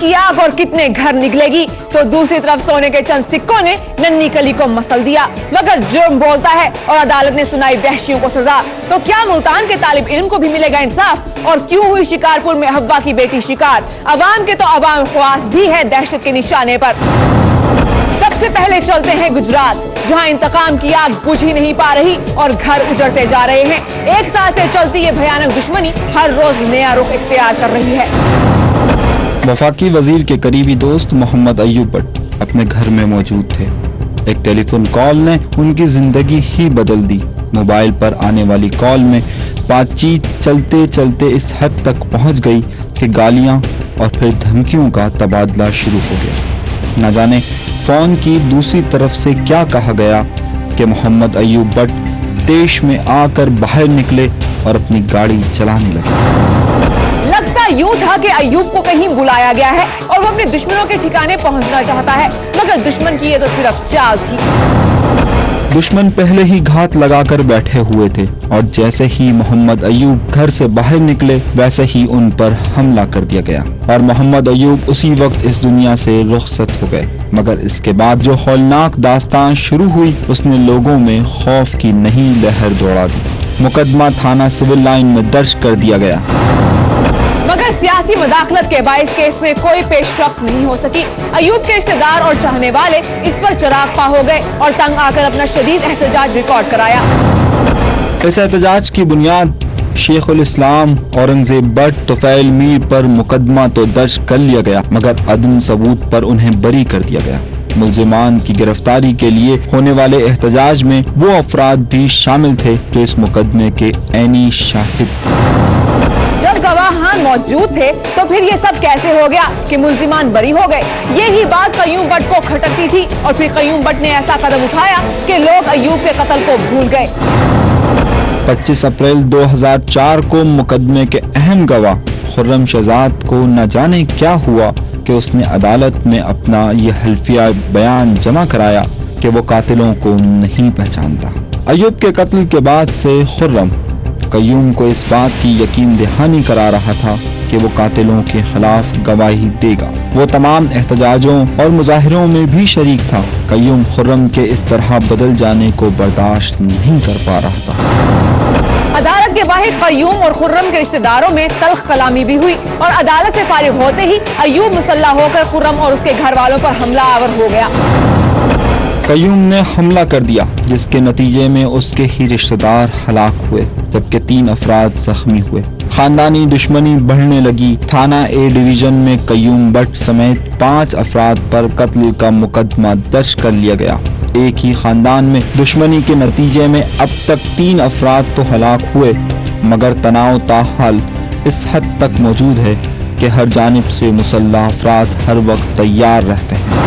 की आग और कितने घर निकलेगी, तो दूसरी तरफ सोने के चंद सिक्कों ने नन्ही कली को मसल दिया। मगर जुर्म बोलता है और अदालत ने सुनाई वहशियों को सजा। तो क्या मुल्तान के तालिब इल्म को भी मिलेगा इंसाफ? और क्यों हुई शिकारपुर में हव्वा की बेटी शिकार? अवाम के तो अवाम ख्वास भी है दहशत के निशाने पर। सबसे पहले चलते हैं गुजरात, जहां इंतकाम की आग बुझ ही नहीं पा रही और घर उजड़ते जा रहे हैं। एक साल से चलती ये भयानक दुश्मनी हर रोज नया रुख इख्तियार कर रही है। वफाकी वजीर के करीबी दोस्त मोहम्मद अय्यूब भट्ट अपने घर में मौजूद थे। एक टेलीफोन कॉल ने उनकी जिंदगी ही बदल दी। मोबाइल पर आने वाली कॉल में बातचीत चलते चलते इस हद तक पहुंच गई कि गालियां और फिर धमकियों का तबादला शुरू हो गया। न जाने फोन की दूसरी तरफ से क्या कहा गया कि मोहम्मद अय्यूब भट्ट देश में आकर बाहर निकले और अपनी गाड़ी चलाने लगे। लगता यूं था कि अय्यूब को कहीं बुलाया गया है और वो अपने दुश्मनों के ठिकाने पहुंचना चाहता है, मगर दुश्मन की ये तो सिर्फ चाल थी। दुश्मन पहले ही घात लगाकर बैठे हुए थे और जैसे ही मोहम्मद अय्यूब घर से बाहर निकले वैसे ही उन पर हमला कर दिया गया और मोहम्मद अय्यूब उसी वक्त इस दुनिया से रुखसत हो गए। मगर इसके बाद जो हौलनाक दास्तान शुरू हुई उसने लोगों में खौफ की नई लहर दौड़ा दी। मुकदमा थाना सिविल लाइन में दर्ज कर दिया गया, मगर सियासी मदाखलत के बाइस केस में कोई पेशरफ्त नहीं हो सकी। अय्यूब के रिश्तेदार और चाहने वाले इस पर चिराग पा हो गए और तंग आकर अपना शदीद एहतजाज रिकॉर्ड कराया। इस एहतजाज की बुनियाद शेखुल इस्लाम औरंगजेब भट्ट तुफैल मीर पर मुकदमा तो दर्ज कर लिया गया, मगर अदम सबूत पर उन्हें बरी कर दिया गया। मुल्जिमान की गिरफ्तारी के लिए होने वाले एहतजाज में वो अफराद भी शामिल थे जो इस मुकदमे के ऐनी शाहिद। जब गवाहान मौजूद थे तो फिर ये सब कैसे हो गया कि मुल्जिमान बरी हो गए? यही बात कय्यूम भट्ट को खटकती थी और फिर कय्यूम भट्ट ने ऐसा कदम उठाया कि लोग अय्यूब के कत्ल को भूल गए। 25 अप्रैल 2004 को मुकदमे के अहम गवाह खुर्रम शहजाद को न जाने क्या हुआ कि उसने अदालत में अपना ये हल्फिया बयान जमा कराया कि वो कातिलों को नहीं पहचानता। अय्यूब के कत्ल के बाद से खुर्रम कय्यूम को इस बात की यकीन दहानी करा रहा था कि वो कातिलों के खिलाफ गवाही देगा। वो तमाम एहतजाजों और मुजाहिरों में भी शरीक था। कय्यूम खुर्रम के इस तरह बदल जाने को बर्दाश्त नहीं कर पा रहा था। अदालत के बाहर कय्यूम और खुर्रम के रिश्तेदारों में तल्ख कलामी भी हुई और अदालत से फारिग होते ही अय्यूब मुसल्ला होकर खुर्रम और उसके घर वालों पर हमला आवर हो गया। कय्यूम ने हमला कर दिया जिसके नतीजे में उसके ही रिश्तेदार हलाक हुए जबकि 3 अफराद जख्मी हुए। खानदानी दुश्मनी बढ़ने लगी। थाना ए डिवीजन में कय्यूम भट्ट समेत 5 अफराद पर कत्ल का मुकदमा दर्ज कर लिया गया। एक ही खानदान में दुश्मनी के नतीजे में अब तक 3 अफराद तो हलाक हुए, मगर तनाव ताहाल इस हद तक मौजूद है कि हर जानिब से मुसल्लह अफराद हर वक्त तैयार रहते हैं।